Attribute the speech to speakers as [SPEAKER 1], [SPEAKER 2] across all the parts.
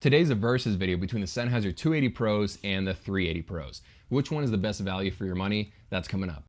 [SPEAKER 1] Today's a versus video between the Sennheiser 280 Pros and the 380 Pros. Which one is the best value for your money? That's coming up.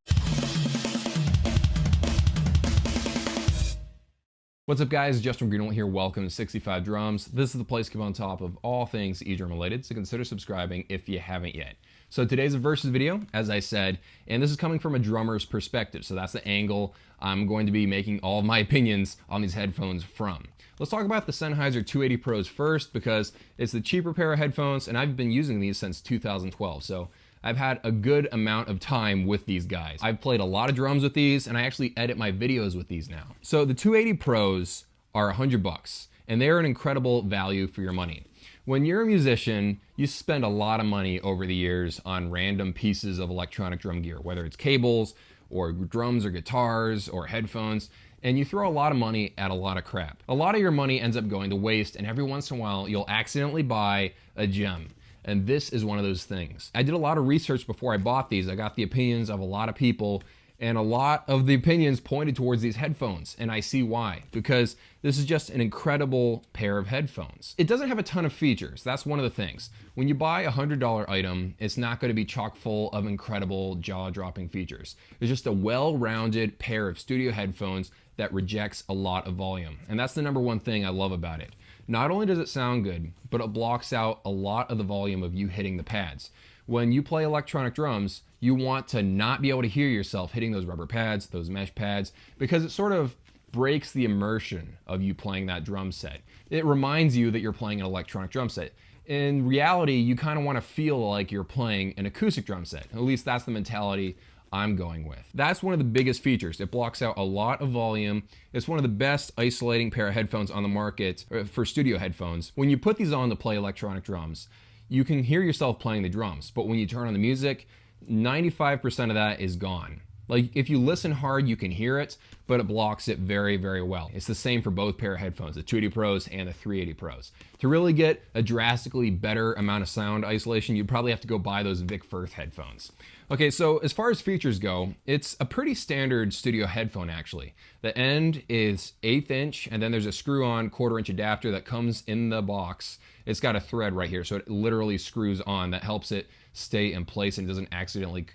[SPEAKER 1] What's up guys, Justin Greenwald here, welcome to 65 Drums. This is the place to keep on top of all things E-drum related, so consider subscribing if you haven't yet. So today's a versus video, as I said, and this is coming from a drummer's perspective, so that's the angle I'm going to be making all of my opinions on these headphones from. Let's talk about the Sennheiser 280 Pros first because it's the cheaper pair of headphones and I've been using these since 2012, so I've had a good amount of time with these guys. I've played a lot of drums with these and I actually edit my videos with these now. So the 280 Pros are $100 and they're an incredible value for your money. When you're a musician, you spend a lot of money over the years on random pieces of electronic drum gear, whether it's cables or drums or guitars or headphones, and you throw a lot of money at a lot of crap. A lot of your money ends up going to waste, and every once in a while you'll accidentally buy a gem. And this is one of those things. I did a lot of research before I bought these. I got the opinions of a lot of people, and a lot of the opinions pointed towards these headphones, and I see why. Because this is just an incredible pair of headphones. It doesn't have a ton of features, that's one of the things. When you buy a $100 item, it's not going to be chock full of incredible jaw-dropping features. It's just a well-rounded pair of studio headphones that rejects a lot of volume. And that's the number one thing I love about it. Not only does it sound good, but it blocks out a lot of the volume of you hitting the pads. When you play electronic drums, you want to not be able to hear yourself hitting those rubber pads, those mesh pads, because it sort of breaks the immersion of you playing that drum set. It reminds you that you're playing an electronic drum set. In reality, you kind of want to feel like you're playing an acoustic drum set. At least that's the mentality I'm going with. That's one of the biggest features. It blocks out a lot of volume. It's one of the best isolating pair of headphones on the market for studio headphones. When you put these on to play electronic drums, you can hear yourself playing the drums, but when you turn on the music, 95% of that is gone. Like if you listen hard, you can hear it, but it blocks it very, very well. It's the same for both pair of headphones, the 280 Pros and the 380 Pros. To really get a drastically better amount of sound isolation, you'd probably have to go buy those Vic Firth headphones. Okay, so as far as features go, it's a pretty standard studio headphone actually. The end is 1/8 inch, and then there's a screw-on 1/4 inch adapter that comes in the box. It's got a thread right here, so it literally screws on. That helps it stay in place and doesn't accidentally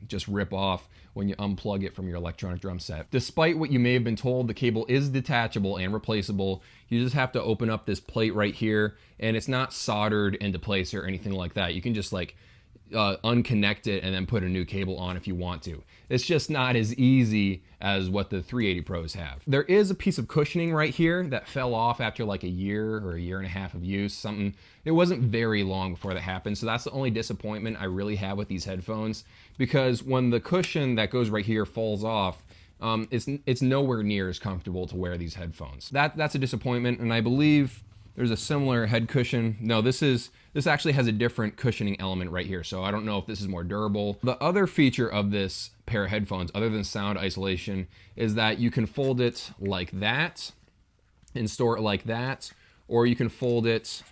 [SPEAKER 1] just rip off when you unplug it from your electronic drum set. Despite what you may have been told, the cable is detachable and replaceable. You just have to open up this plate right here, and it's not soldered into place or anything like that. You can just unconnect it and then put a new cable on if you want to. It's just not as easy as what the 380 Pros have. There is a piece of cushioning right here that fell off after like a year or a year and a half of use. Something, it wasn't very long before that happened, so that's the only disappointment I really have with these headphones, because when the cushion that goes right here falls off, it's nowhere near as comfortable to wear these headphones. That's a disappointment, and I believe there's a similar head cushion. No, this actually has a different cushioning element right here, so I don't know if this is more durable. The other feature of this pair of headphones, other than sound isolation, is that you can fold it like that and store it like that, or you can fold it,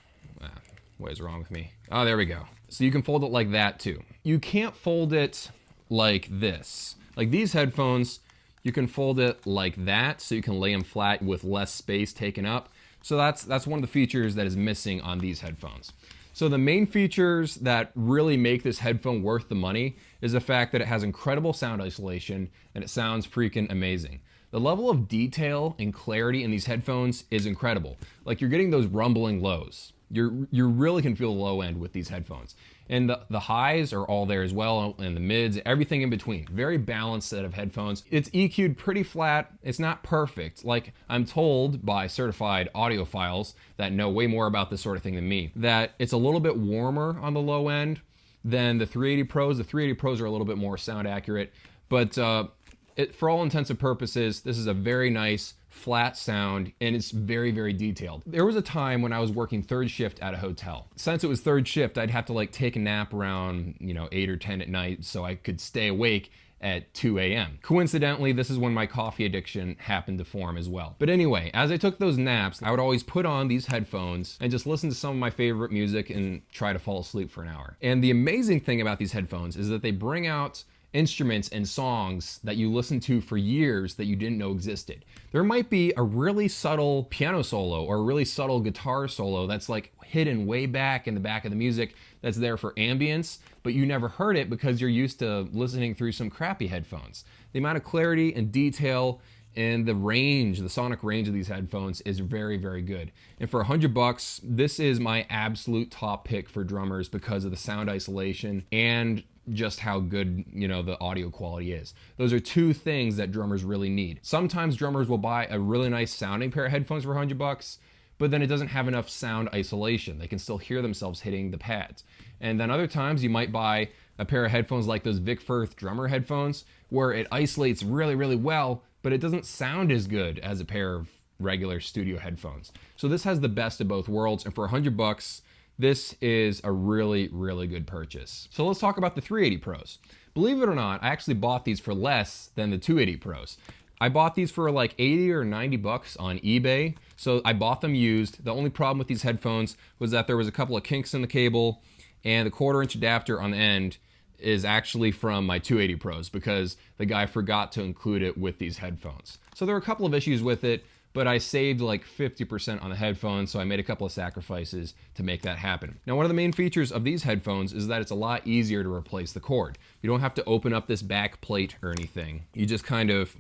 [SPEAKER 1] what is wrong with me? Oh, there we go. So you can fold it like that too. You can't fold it like this. Like these headphones, you can fold it like that, so you can lay them flat with less space taken up. So that's one of the features that is missing on these headphones. So the main features that really make this headphone worth the money is the fact that it has incredible sound isolation and it sounds freaking amazing. The level of detail and clarity in these headphones is incredible. Like you're getting those rumbling lows. You really can feel the low end with these headphones. And the highs are all there as well, and the mids, everything in between. Very balanced set of headphones. It's EQ'd pretty flat. It's not perfect. Like I'm told by certified audiophiles that know way more about this sort of thing than me, that it's a little bit warmer on the low end than the 380 Pros. The 380 Pros are a little bit more sound accurate, but for all intents and purposes, this is a very nice flat sound, and it's very, very detailed. There was a time when I was working third shift at a hotel. Since it was third shift, I'd have to take a nap around 8 or 10 at night so I could stay awake at 2 a.m. Coincidentally, this is when my coffee addiction happened to form as well. But anyway, as I took those naps, I would always put on these headphones and just listen to some of my favorite music and try to fall asleep for an hour. And the amazing thing about these headphones is that they bring out instruments and songs that you listen to for years that you didn't know existed. There might be a really subtle piano solo or a really subtle guitar solo that's like hidden way back in the back of the music that's there for ambience, but you never heard it because you're used to listening through some crappy headphones. The amount of clarity and detail and the range, the sonic range of these headphones is very, very good. And for $100, this is my absolute top pick for drummers because of the sound isolation and just how good, the audio quality is. Those are two things that drummers really need. Sometimes drummers will buy a really nice sounding pair of headphones for $100, but then it doesn't have enough sound isolation. They can still hear themselves hitting the pads. And then other times you might buy a pair of headphones like those Vic Firth drummer headphones where it isolates really, really well, but it doesn't sound as good as a pair of regular studio headphones. So this has the best of both worlds, and for $100, this is a really, really good purchase. So let's talk about the 380 Pros. Believe it or not, I actually bought these for less than the 280 Pros. I bought these for like 80 or 90 bucks on eBay. So I bought them used. The only problem with these headphones was that there was a couple of kinks in the cable, and the 1/4-inch adapter on the end is actually from my 280 Pros because the guy forgot to include it with these headphones. So there were a couple of issues with it, but I saved like 50% on the headphones, so I made a couple of sacrifices to make that happen. Now, one of the main features of these headphones is that it's a lot easier to replace the cord. You don't have to open up this back plate or anything. You just kind of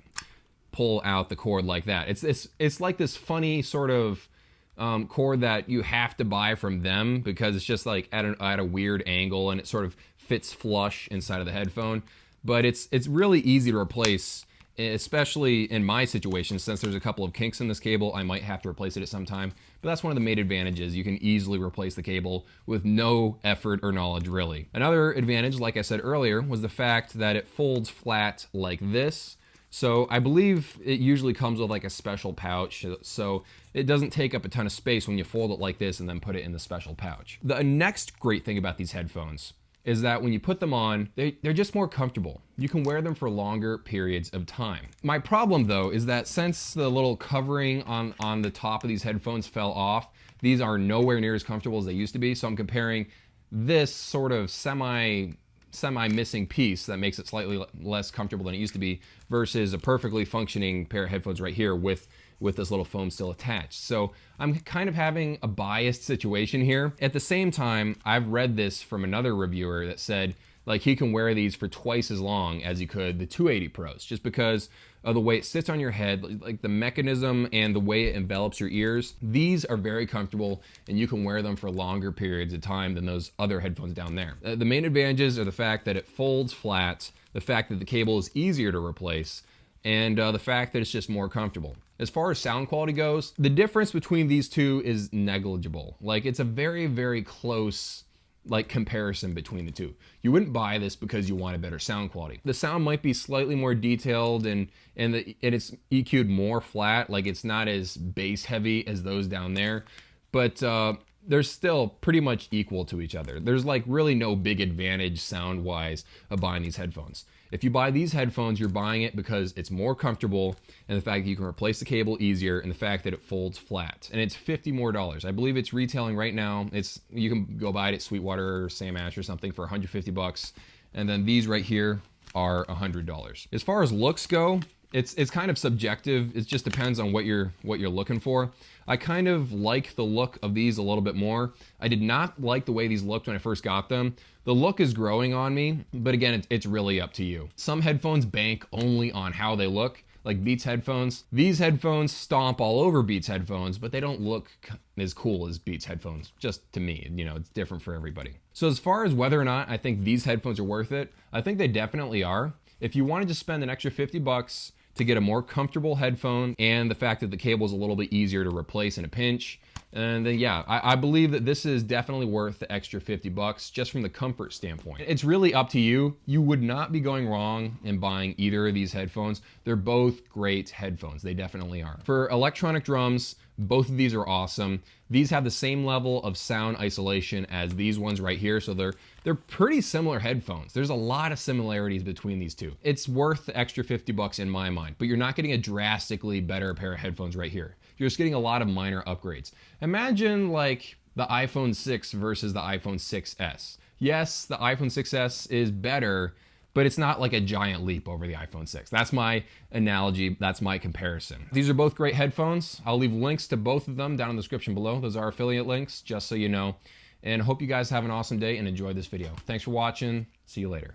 [SPEAKER 1] pull out the cord like that. It's like this funny sort of cord that you have to buy from them because it's just like at a weird angle and it sort of fits flush inside of the headphone. But it's really easy to replace, especially in my situation. Since there's a couple of kinks in this cable, I might have to replace it at some time. But that's one of the main advantages. You can easily replace the cable with no effort or knowledge, really. Another advantage, like I said earlier, was the fact that it folds flat like this. So I believe it usually comes with like a special pouch, so it doesn't take up a ton of space when you fold it like this and then put it in the special pouch. The next great thing about these headphones is that when you put them on, they're just more comfortable. You can wear them for longer periods of time. My problem though is that since the little covering on the top of these headphones fell off, these are nowhere near as comfortable as they used to be. So I'm comparing this sort of semi-missing piece that makes it slightly less comfortable than it used to be versus a perfectly functioning pair of headphones right here with this little foam still attached. So I'm kind of having a biased situation here. At the same time, I've read this from another reviewer that said like he can wear these for twice as long as he could the 280 Pros just because of the way it sits on your head, like the mechanism and the way it envelops your ears. These are very comfortable and you can wear them for longer periods of time than those other headphones down there. The main advantages are the fact that it folds flat, the fact that the cable is easier to replace, and the fact that it's just more comfortable. As far as sound quality goes, the difference between these two is negligible. Like it's a very, very close comparison between the two. You wouldn't buy this because you want a better sound quality. The sound might be slightly more detailed and it's EQ'd more flat, like it's not as bass heavy as those down there, but they're still pretty much equal to each other. There's like really no big advantage sound wise of buying these headphones. If you buy these headphones, you're buying it because it's more comfortable and the fact that you can replace the cable easier and the fact that it folds flat. And it's $50 more. I believe it's retailing right now. You can go buy it at Sweetwater or Sam Ash or something for $150. And then these right here are $100. As far as looks go, it's kind of subjective. It just depends on what you're looking for. I kind of like the look of these a little bit more. I did not like the way these looked when I first got them. The look is growing on me, but again, it's really up to you. Some headphones bank only on how they look, like Beats headphones. These headphones stomp all over Beats headphones, but they don't look as cool as Beats headphones, just to me. It's different for everybody. So as far as whether or not I think these headphones are worth it, I think they definitely are. If you wanted to spend an extra $50 to get a more comfortable headphone and the fact that the cable is a little bit easier to replace in a pinch, and then yeah, I believe that this is definitely worth the extra $50 just from the comfort standpoint. It's really up to you. You would not be going wrong in buying either of these headphones. They're both great headphones. They definitely are. For electronic drums, both of these are awesome. These have the same level of sound isolation as these ones right here, so they're pretty similar headphones. There's a lot of similarities between these two. It's worth the extra $50 in my mind, but you're not getting a drastically better pair of headphones right here. You're just getting a lot of minor upgrades. Imagine like the iPhone 6 versus the iPhone 6s. Yes, the iPhone 6s is better, but it's not like a giant leap over the iPhone 6. That's my analogy. That's my comparison. These are both great headphones. I'll leave links to both of them down in the description below. Those are affiliate links, just so you know. And hope you guys have an awesome day and enjoy this video. Thanks for watching. See you later.